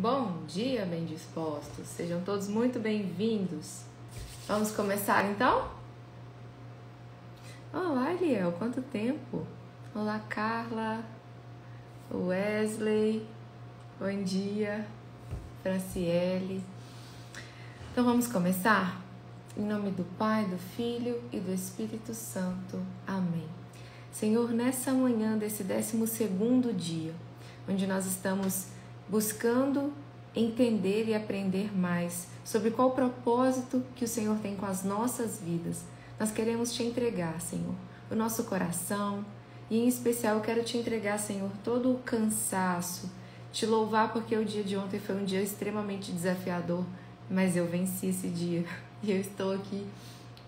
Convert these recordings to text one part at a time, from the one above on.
Bom dia, bem dispostos. Sejam todos muito bem-vindos. Vamos começar então? Olá, Eliel, quanto tempo? Olá, Carla, Wesley, bom dia, Franciele. Então vamos começar? Em nome do Pai, do Filho e do Espírito Santo. Amém. Senhor, nessa manhã desse 12º dia, onde nós estamos buscando entender e aprender mais sobre qual o propósito que o Senhor tem com as nossas vidas, nós queremos te entregar, Senhor, o nosso coração e, em especial, eu quero te entregar, Senhor, todo o cansaço, te louvar porque o dia de ontem foi um dia extremamente desafiador, mas eu venci esse dia e eu estou aqui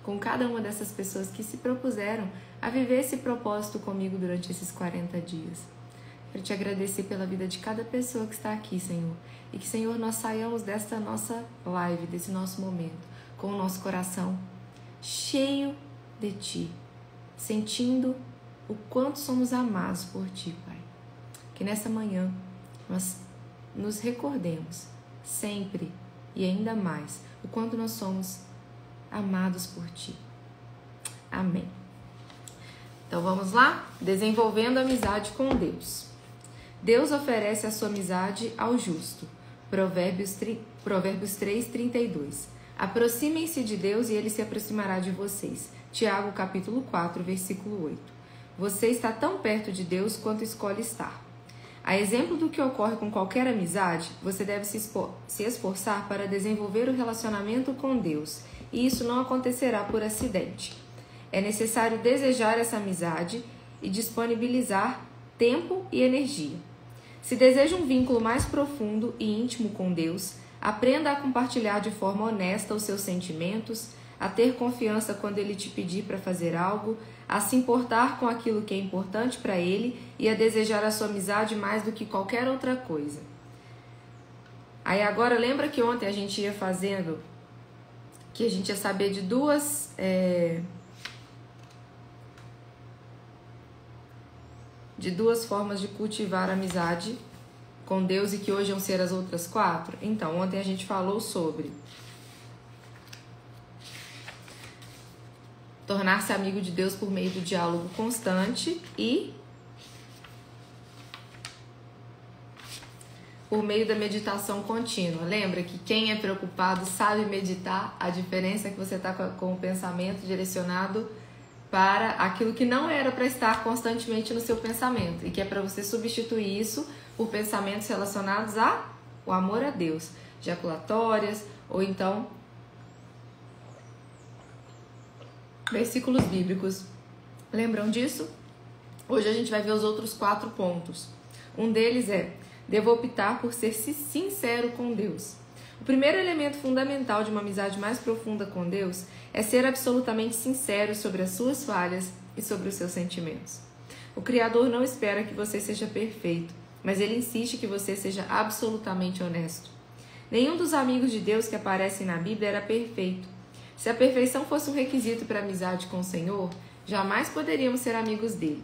com cada uma dessas pessoas que se propuseram a viver esse propósito comigo durante esses 40 dias. Quero te agradecer pela vida de cada pessoa que está aqui, Senhor. E que, Senhor, nós saiamos desta nossa live, desse nosso momento, com o nosso coração cheio de Ti, sentindo o quanto somos amados por Ti, Pai. Que nessa manhã nós nos recordemos sempre e ainda mais o quanto nós somos amados por Ti. Amém. Então vamos lá? Desenvolvendo amizade com Deus. Deus oferece a sua amizade ao justo. Provérbios 3:32. Aproximem-se de Deus e Ele se aproximará de vocês. Tiago capítulo 4, versículo 8. Você está tão perto de Deus quanto escolhe estar. A exemplo do que ocorre com qualquer amizade, você deve se esforçar para desenvolver o relacionamento com Deus, e isso não acontecerá por acidente. É necessário desejar essa amizade e disponibilizar tempo e energia. Se deseja um vínculo mais profundo e íntimo com Deus, aprenda a compartilhar de forma honesta os seus sentimentos, a ter confiança quando Ele te pedir para fazer algo, a se importar com aquilo que é importante para Ele e a desejar a sua amizade mais do que qualquer outra coisa. Aí agora lembra que ontem a gente ia fazendo, que a gente ia saber de duas formas de cultivar a amizade com Deus e que hoje vão ser as outras 4? Então, ontem a gente falou sobre tornar-se amigo de Deus por meio do diálogo constante e por meio da meditação contínua. Lembra que quem é preocupado sabe meditar, a diferença é que você está com o pensamento direcionado para aquilo que não era para estar constantemente no seu pensamento e que é para você substituir isso por pensamentos relacionados ao amor a Deus, jaculatórias ou então versículos bíblicos. Lembram disso? Hoje a gente vai ver os outros 4 pontos. Um deles é: devo optar por ser sincero com Deus. O primeiro elemento fundamental de uma amizade mais profunda com Deus é ser absolutamente sincero sobre as suas falhas e sobre os seus sentimentos. O Criador não espera que você seja perfeito, mas Ele insiste que você seja absolutamente honesto. Nenhum dos amigos de Deus que aparecem na Bíblia era perfeito. Se a perfeição fosse um requisito para a amizade com o Senhor, jamais poderíamos ser amigos dele.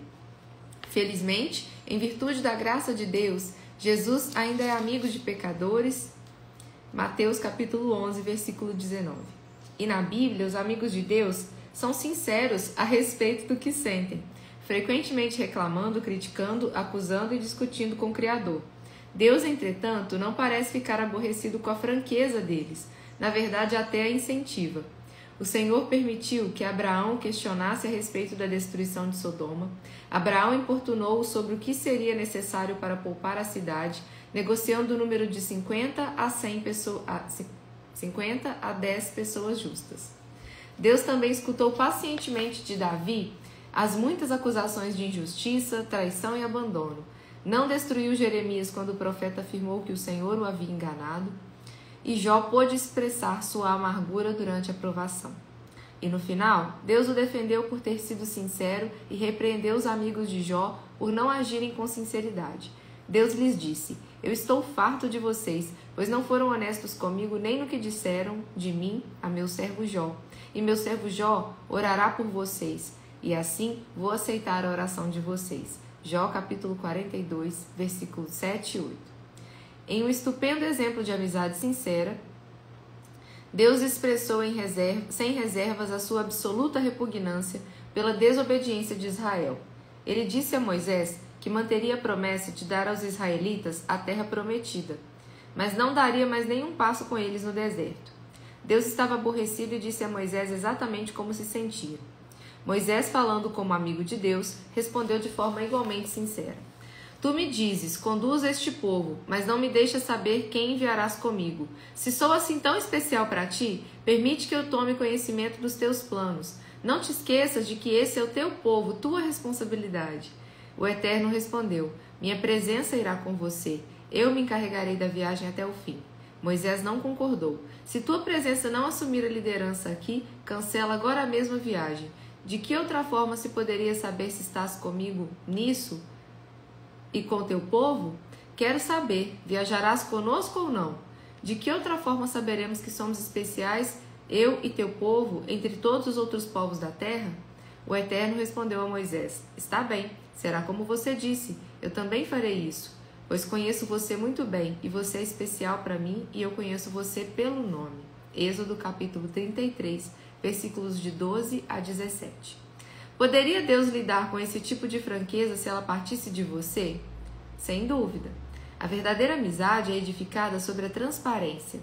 Felizmente, em virtude da graça de Deus, Jesus ainda é amigo de pecadores. Mateus capítulo 11, versículo 19. E na Bíblia, os amigos de Deus são sinceros a respeito do que sentem, frequentemente reclamando, criticando, acusando e discutindo com o Criador. Deus, entretanto, não parece ficar aborrecido com a franqueza deles. Na verdade, até a incentiva. O Senhor permitiu que Abraão questionasse a respeito da destruição de Sodoma. Abraão importunou-o sobre o que seria necessário para poupar a cidade, negociando o número de 50 a 10 pessoas justas. Deus também escutou pacientemente de Davi as muitas acusações de injustiça, traição e abandono. Não destruiu Jeremias quando o profeta afirmou que o Senhor o havia enganado. E Jó pôde expressar sua amargura durante a provação. E no final, Deus o defendeu por ter sido sincero e repreendeu os amigos de Jó por não agirem com sinceridade. Deus lhes disse: eu estou farto de vocês, pois não foram honestos comigo nem no que disseram de mim a meu servo Jó. E meu servo Jó orará por vocês, e assim vou aceitar a oração de vocês. Jó capítulo 42, versículos 7 e 8. Em um estupendo exemplo de amizade sincera, Deus expressou sem reservas a sua absoluta repugnância pela desobediência de Israel. Ele disse a Moisés que manteria a promessa de dar aos israelitas a terra prometida, mas não daria mais nenhum passo com eles no deserto. Deus estava aborrecido e disse a Moisés exatamente como se sentia. Moisés, falando como amigo de Deus, respondeu de forma igualmente sincera: Tu me dizes, conduza este povo, mas não me deixas saber quem enviarás comigo. Se sou assim tão especial para ti, permite que eu tome conhecimento dos teus planos. Não te esqueças de que esse é o teu povo, tua responsabilidade. O Eterno respondeu: Minha presença irá com você. Eu me encarregarei da viagem até o fim. Moisés não concordou. Se tua presença não assumir a liderança aqui, cancela agora mesmo a viagem. De que outra forma se poderia saber se estás comigo nisso e com teu povo? Quero saber, viajarás conosco ou não? De que outra forma saberemos que somos especiais, eu e teu povo, entre todos os outros povos da terra? O Eterno respondeu a Moisés: Está bem, será como você disse, eu também farei isso, pois conheço você muito bem, e você é especial para mim, e eu conheço você pelo nome. Êxodo capítulo 33, versículos de 12 a 17. Poderia Deus lidar com esse tipo de franqueza se ela partisse de você? Sem dúvida. A verdadeira amizade é edificada sobre a transparência.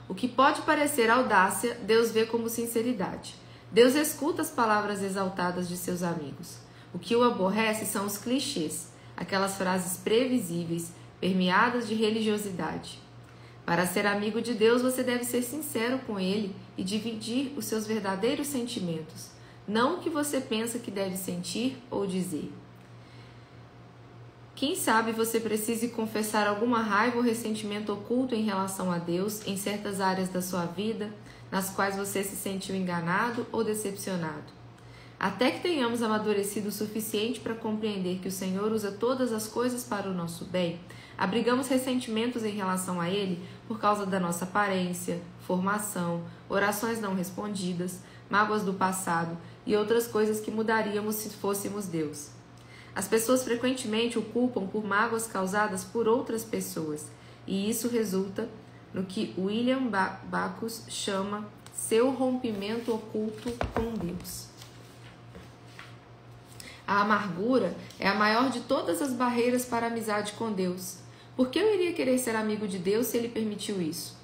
O que pode parecer audácia, Deus vê como sinceridade. Deus escuta as palavras exaltadas de seus amigos. O que o aborrece são os clichês, aquelas frases previsíveis, permeadas de religiosidade. Para ser amigo de Deus, você deve ser sincero com Ele e dividir os seus verdadeiros sentimentos, não o que você pensa que deve sentir ou dizer. Quem sabe você precise confessar alguma raiva ou ressentimento oculto em relação a Deus em certas áreas da sua vida, nas quais você se sentiu enganado ou decepcionado. Até que tenhamos amadurecido o suficiente para compreender que o Senhor usa todas as coisas para o nosso bem, abrigamos ressentimentos em relação a Ele por causa da nossa aparência, formação, orações não respondidas, mágoas do passado e outras coisas que mudaríamos se fôssemos Deus. As pessoas frequentemente o culpam por mágoas causadas por outras pessoas, e isso resulta no que William Backus chama seu rompimento oculto com Deus. A amargura é a maior de todas as barreiras para a amizade com Deus. Por que eu iria querer ser amigo de Deus se Ele permitiu isso?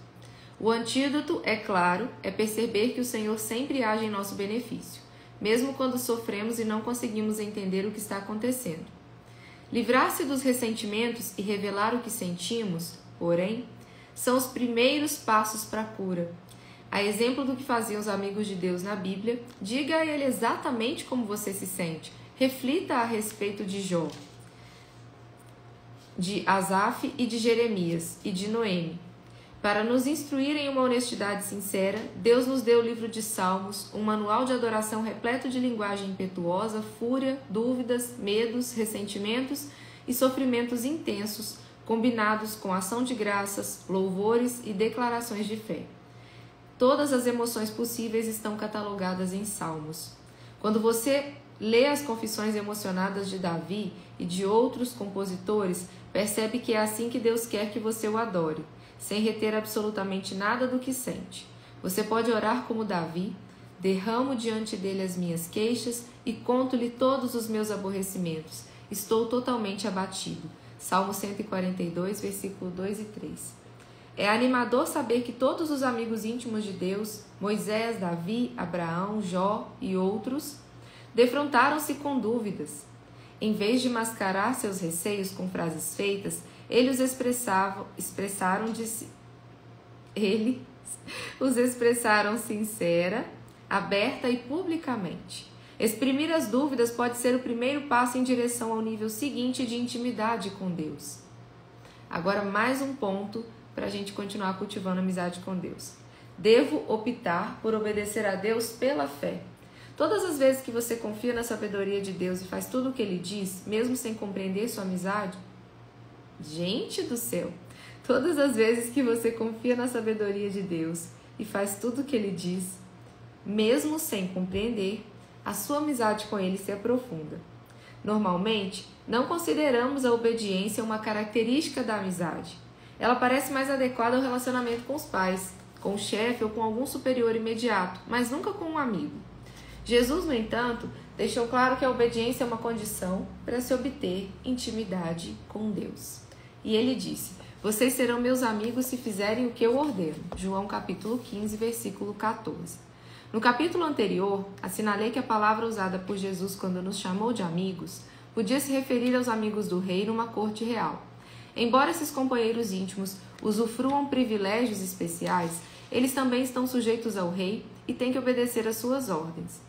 O antídoto, é claro, é perceber que o Senhor sempre age em nosso benefício, mesmo quando sofremos e não conseguimos entender o que está acontecendo. Livrar-se dos ressentimentos e revelar o que sentimos, porém, são os primeiros passos para a cura. A exemplo do que faziam os amigos de Deus na Bíblia, diga a Ele exatamente como você se sente. Reflita a respeito de Jó, de Asaf e de Jeremias e de Noemi. Para nos instruir em uma honestidade sincera, Deus nos deu o livro de Salmos, um manual de adoração repleto de linguagem impetuosa, fúria, dúvidas, medos, ressentimentos e sofrimentos intensos, combinados com ação de graças, louvores e declarações de fé. Todas as emoções possíveis estão catalogadas em Salmos. Quando você lê as confissões emocionadas de Davi e de outros compositores, percebe que é assim que Deus quer que você o adore, sem reter absolutamente nada do que sente. Você pode orar como Davi: derramo diante dele as minhas queixas e conto-lhe todos os meus aborrecimentos. Estou totalmente abatido. Salmo 142, versículo 2 e 3. É animador saber que todos os amigos íntimos de Deus, Moisés, Davi, Abraão, Jó e outros, defrontaram-se com dúvidas. Em vez de mascarar seus receios com frases feitas, eles os expressaram sincera, aberta e publicamente. Exprimir as dúvidas pode ser o primeiro passo em direção ao nível seguinte de intimidade com Deus. Agora, mais um ponto para a gente continuar cultivando amizade com Deus. Devo optar por obedecer a Deus pela fé. Todas as vezes que você confia na sabedoria de Deus e faz tudo o que Ele diz, mesmo sem compreender sua amizade, gente do céu, todas as vezes que você confia na sabedoria de Deus e faz tudo o que Ele diz, mesmo sem compreender, a sua amizade com Ele se aprofunda. Normalmente, não consideramos a obediência uma característica da amizade. Ela parece mais adequada ao relacionamento com os pais, com o chefe ou com algum superior imediato, mas nunca com um amigo. Jesus, no entanto, deixou claro que a obediência é uma condição para se obter intimidade com Deus. E ele disse: vocês serão meus amigos se fizerem o que eu ordeno. João capítulo 15, versículo 14. No capítulo anterior, assinalei que a palavra usada por Jesus quando nos chamou de amigos podia se referir aos amigos do rei numa corte real. Embora esses companheiros íntimos usufruam privilégios especiais, eles também estão sujeitos ao rei e têm que obedecer às suas ordens.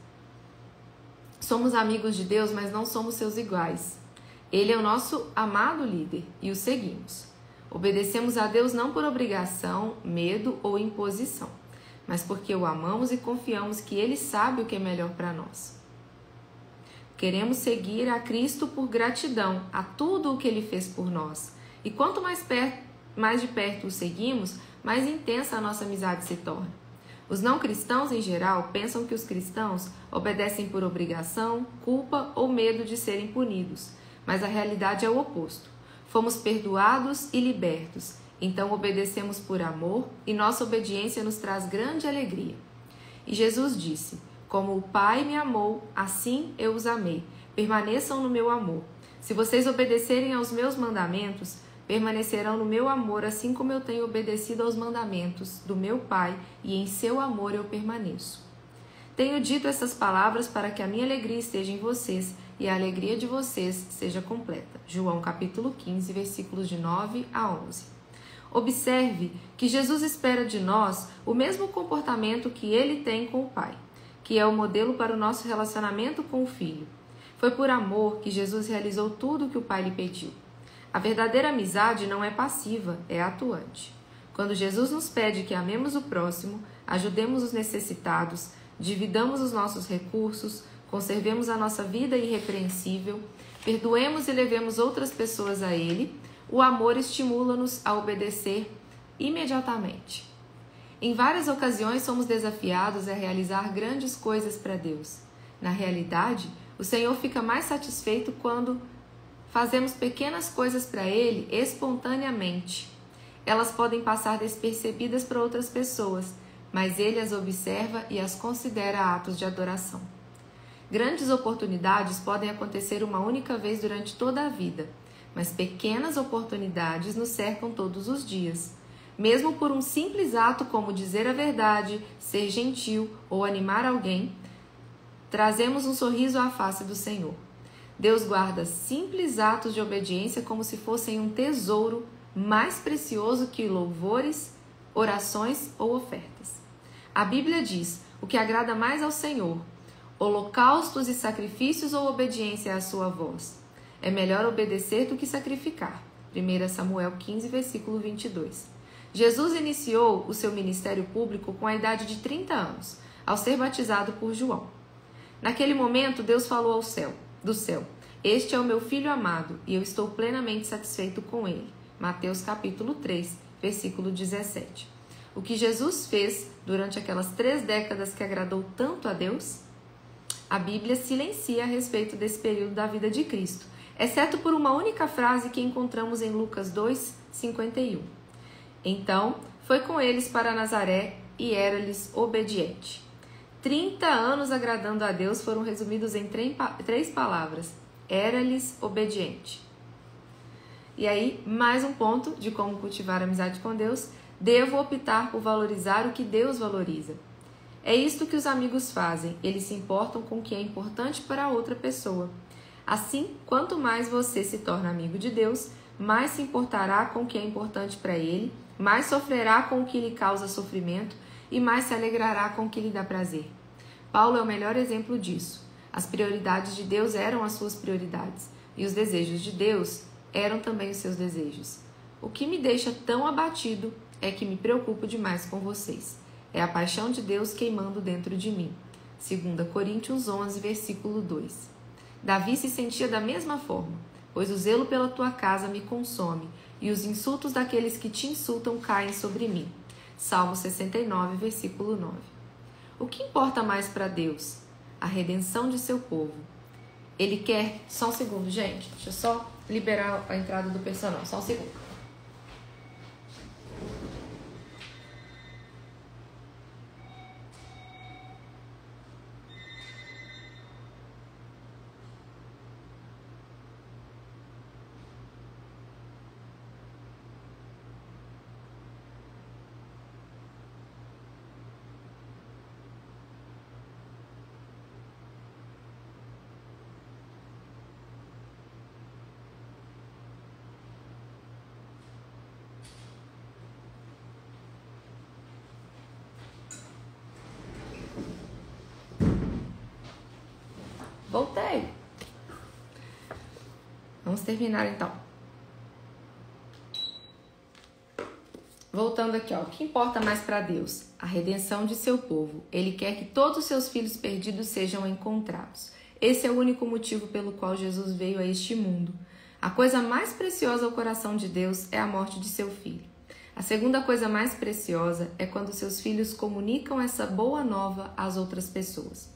Somos amigos de Deus, mas não somos seus iguais. Ele é o nosso amado líder e o seguimos. Obedecemos a Deus não por obrigação, medo ou imposição, mas porque o amamos e confiamos que Ele sabe o que é melhor para nós. Queremos seguir a Cristo por gratidão a tudo o que Ele fez por nós. E quanto mais de perto o seguimos, mais intensa a nossa amizade se torna. Os não cristãos, em geral, pensam que os cristãos obedecem por obrigação, culpa ou medo de serem punidos, mas a realidade é o oposto. Fomos perdoados e libertos, então obedecemos por amor e nossa obediência nos traz grande alegria. E Jesus disse: como o Pai me amou, assim eu os amei. Permaneçam no meu amor. Se vocês obedecerem aos meus mandamentos, permanecerão no meu amor, assim como eu tenho obedecido aos mandamentos do meu Pai, e em seu amor eu permaneço. Tenho dito essas palavras para que a minha alegria esteja em vocês e a alegria de vocês seja completa. João capítulo 15, versículos de 9 a 11. Observe que Jesus espera de nós o mesmo comportamento que ele tem com o Pai, que é o modelo para o nosso relacionamento com o Filho. Foi por amor que Jesus realizou tudo o que o Pai lhe pediu. A verdadeira amizade não é passiva, é atuante. Quando Jesus nos pede que amemos o próximo, ajudemos os necessitados, dividamos os nossos recursos, conservemos a nossa vida irrepreensível, perdoemos e levemos outras pessoas a Ele, o amor estimula-nos a obedecer imediatamente. Em várias ocasiões somos desafiados a realizar grandes coisas para Deus. Na realidade, o Senhor fica mais satisfeito quando fazemos pequenas coisas para Ele espontaneamente. Elas podem passar despercebidas para outras pessoas, mas Ele as observa e as considera atos de adoração. Grandes oportunidades podem acontecer uma única vez durante toda a vida, mas pequenas oportunidades nos cercam todos os dias. Mesmo por um simples ato como dizer a verdade, ser gentil ou animar alguém, trazemos um sorriso à face do Senhor. Deus guarda simples atos de obediência como se fossem um tesouro mais precioso que louvores, orações ou ofertas. A Bíblia diz: o que agrada mais ao Senhor, holocaustos e sacrifícios ou obediência à sua voz. É melhor obedecer do que sacrificar. 1 Samuel 15, versículo 22. Jesus iniciou o seu ministério público com a idade de 30 anos, ao ser batizado por João. Naquele momento, Deus falou do céu: este é o meu filho amado, e eu estou plenamente satisfeito com ele. Mateus capítulo 3, versículo 17. O que Jesus fez durante aquelas 3 décadas que agradou tanto a Deus? A Bíblia silencia a respeito desse período da vida de Cristo, exceto por uma única frase que encontramos em Lucas 2, 51. Então, foi com eles para Nazaré e era-lhes obediente. 30 anos agradando a Deus foram resumidos em 3 palavras: era-lhes obediente. E aí, mais um ponto de como cultivar a amizade com Deus: devo optar por valorizar o que Deus valoriza. É isto que os amigos fazem, eles se importam com o que é importante para a outra pessoa. Assim, quanto mais você se torna amigo de Deus, mais se importará com o que é importante para Ele, mais sofrerá com o que lhe causa sofrimento e mais se alegrará com o que lhe dá prazer. Paulo é o melhor exemplo disso. As prioridades de Deus eram as suas prioridades, e os desejos de Deus eram também os seus desejos. O que me deixa tão abatido é que me preocupo demais com vocês. É a paixão de Deus queimando dentro de mim. 2 Coríntios 11, versículo 2. Davi se sentia da mesma forma, pois o zelo pela tua casa me consome, e os insultos daqueles que te insultam caem sobre mim. Salmo 69, versículo 9. O que importa mais para Deus? A redenção de seu povo. Ele quer... Só um segundo, gente. Deixa eu só liberar a entrada do personal. Só um segundo. Voltei. Vamos terminar então. Voltando aqui, ó. O que importa mais para Deus? A redenção de seu povo. Ele quer que todos os seus filhos perdidos sejam encontrados. Esse é o único motivo pelo qual Jesus veio a este mundo. A coisa mais preciosa ao coração de Deus é a morte de seu filho. A segunda coisa mais preciosa é quando seus filhos comunicam essa boa nova às outras pessoas.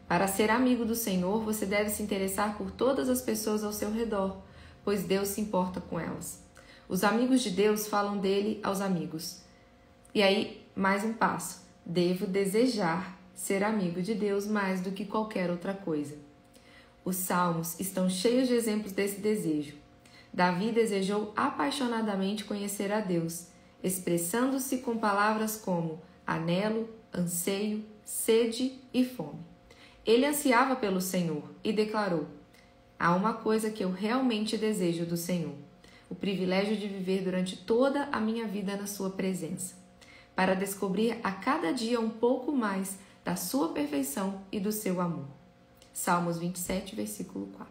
Para ser amigo do Senhor, você deve se interessar por todas as pessoas ao seu redor, pois Deus se importa com elas. Os amigos de Deus falam dele aos amigos. E aí, mais um passo. Devo desejar ser amigo de Deus mais do que qualquer outra coisa. Os Salmos estão cheios de exemplos desse desejo. Davi desejou apaixonadamente conhecer a Deus, expressando-se com palavras como anelo, anseio, sede e fome. Ele ansiava pelo Senhor e declarou: há uma coisa que eu realmente desejo do Senhor, o privilégio de viver durante toda a minha vida na sua presença, para descobrir a cada dia um pouco mais da sua perfeição e do seu amor. Salmos 27, versículo 4.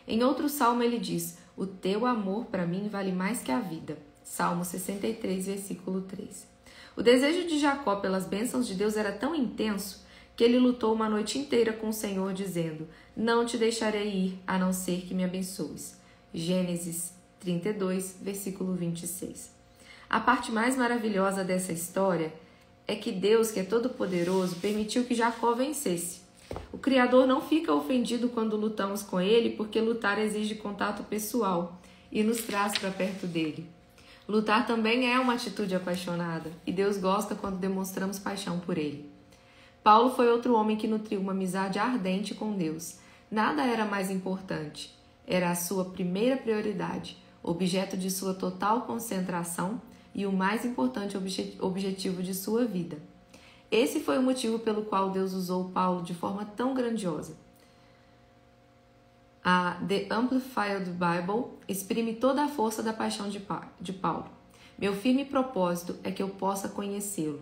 Em outro salmo ele diz: o teu amor para mim vale mais que a vida. Salmo 63, versículo 3. O desejo de Jacó pelas bênçãos de Deus era tão intenso que ele lutou uma noite inteira com o Senhor, dizendo: não te deixarei ir, a não ser que me abençoes. Gênesis 32, versículo 26. A parte mais maravilhosa dessa história é que Deus, que é todo-poderoso, permitiu que Jacó vencesse. O Criador não fica ofendido quando lutamos com ele, porque lutar exige contato pessoal e nos traz para perto dele. Lutar também é uma atitude apaixonada, e Deus gosta quando demonstramos paixão por ele. Paulo foi outro homem que nutriu uma amizade ardente com Deus. Nada era mais importante. Era a sua primeira prioridade, objeto de sua total concentração e o mais importante objetivo de sua vida. Esse foi o motivo pelo qual Deus usou Paulo de forma tão grandiosa. A The Amplified Bible exprime toda a força da paixão de Paulo. Meu firme propósito é que eu possa conhecê-lo,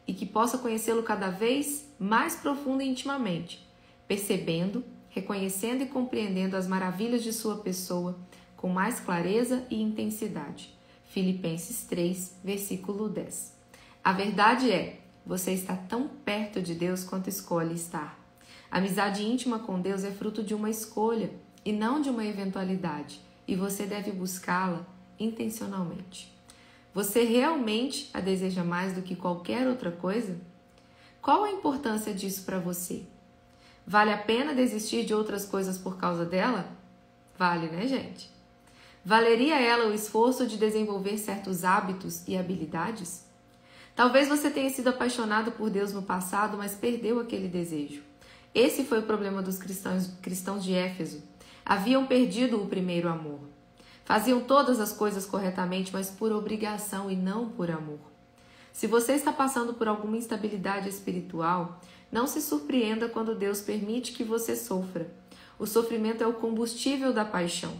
e que possa conhecê-lo cada vez mais profundo e intimamente, percebendo, reconhecendo e compreendendo as maravilhas de sua pessoa com mais clareza e intensidade. Filipenses 3, versículo 10. A verdade é, você está tão perto de Deus quanto escolhe estar. A amizade íntima com Deus é fruto de uma escolha e não de uma eventualidade, e você deve buscá-la intencionalmente. Você realmente a deseja mais do que qualquer outra coisa? Qual a importância disso para você? Vale a pena desistir de outras coisas por causa dela? Vale, né, gente? Valeria ela o esforço de desenvolver certos hábitos e habilidades? Talvez você tenha sido apaixonado por Deus no passado, mas perdeu aquele desejo. Esse foi o problema dos cristãos de Éfeso. Haviam perdido o primeiro amor. Faziam todas as coisas corretamente, mas por obrigação e não por amor. Se você está passando por alguma instabilidade espiritual, não se surpreenda quando Deus permite que você sofra. O sofrimento é o combustível da paixão.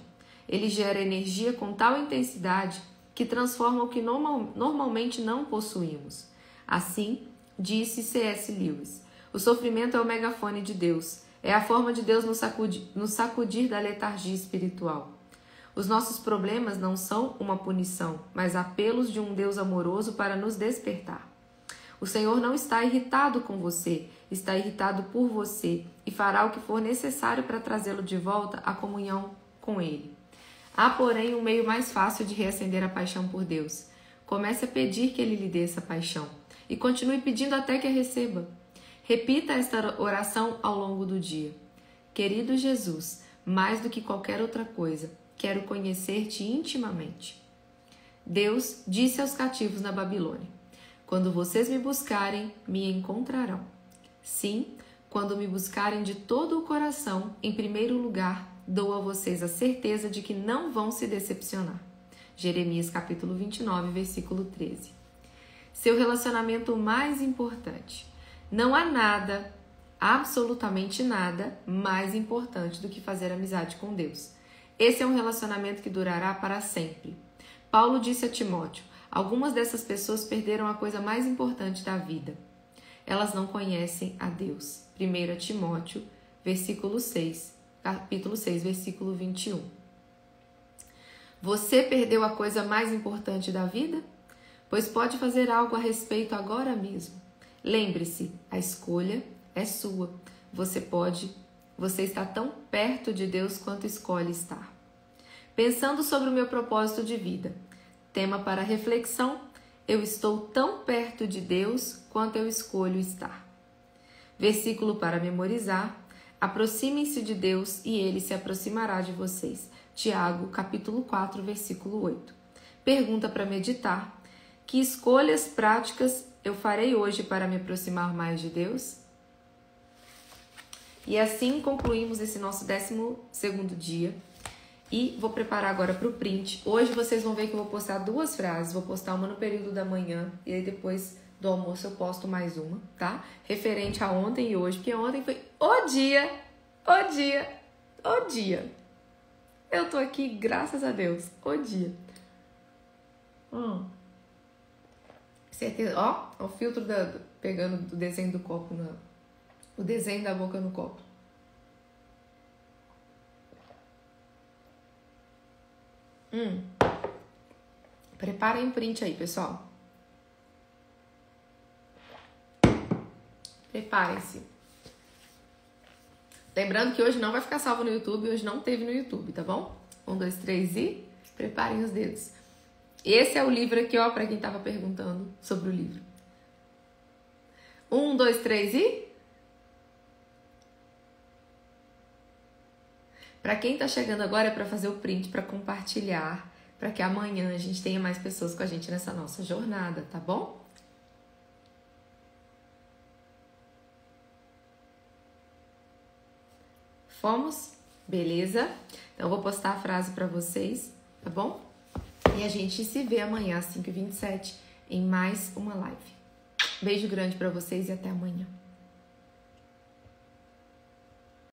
Ele gera energia com tal intensidade que transforma o que normalmente não possuímos. Assim, disse C.S. Lewis, o sofrimento é o megafone de Deus. É a forma de Deus nos sacudir da letargia espiritual. Os nossos problemas não são uma punição, mas apelos de um Deus amoroso para nos despertar. O Senhor não está irritado com você, está irritado por você e fará o que for necessário para trazê-lo de volta à comunhão com Ele. Há, porém, um meio mais fácil de reacender a paixão por Deus. Comece a pedir que Ele lhe dê essa paixão e continue pedindo até que a receba. Repita esta oração ao longo do dia. Querido Jesus, mais do que qualquer outra coisa, quero conhecer-te intimamente. Deus disse aos cativos na Babilônia: quando vocês me buscarem, me encontrarão. Sim, quando me buscarem de todo o coração, em primeiro lugar, dou a vocês a certeza de que não vão se decepcionar. Jeremias capítulo 29, versículo 13. Seu relacionamento mais importante. Não há nada, absolutamente nada, mais importante do que fazer amizade com Deus. Esse é um relacionamento que durará para sempre. Paulo disse a Timóteo: algumas dessas pessoas perderam a coisa mais importante da vida. Elas não conhecem a Deus. 1 Timóteo, versículo 6, capítulo 6, versículo 21. Você perdeu a coisa mais importante da vida? Pois pode fazer algo a respeito agora mesmo. Lembre-se, a escolha é sua. Você está tão perto de Deus quanto escolhe estar. Pensando sobre o meu propósito de vida. Tema para reflexão: eu estou tão perto de Deus quanto eu escolho estar. Versículo para memorizar: aproximem-se de Deus e Ele se aproximará de vocês. Tiago, capítulo 4, versículo 8. Pergunta para meditar: que escolhas práticas eu farei hoje para me aproximar mais de Deus? E assim concluímos esse nosso 12º dia. E vou preparar agora para o print. Hoje vocês vão ver que eu vou postar 2 frases. Vou postar uma no período da manhã e aí depois do almoço eu posto mais uma, tá? Referente a ontem e hoje, porque ontem foi o dia. Eu tô aqui, graças a Deus, o dia. Certeza, ó, o filtro pegando o desenho do copo, o desenho da boca no copo. Preparem o print aí, pessoal. Preparem-se. Lembrando que hoje não vai ficar salvo no YouTube, hoje não teve no YouTube, tá bom? 1, 2, 3 e preparem os dedos. Esse é o livro aqui, ó, pra quem tava perguntando sobre o livro. 1, 2, 3 e... Para quem tá chegando agora é para fazer o print, para compartilhar, para que amanhã a gente tenha mais pessoas com a gente nessa nossa jornada, tá bom? Fomos? Beleza? Então eu vou postar a frase para vocês, tá bom? E a gente se vê amanhã às 5h27 em mais uma live. Beijo grande para vocês e até amanhã.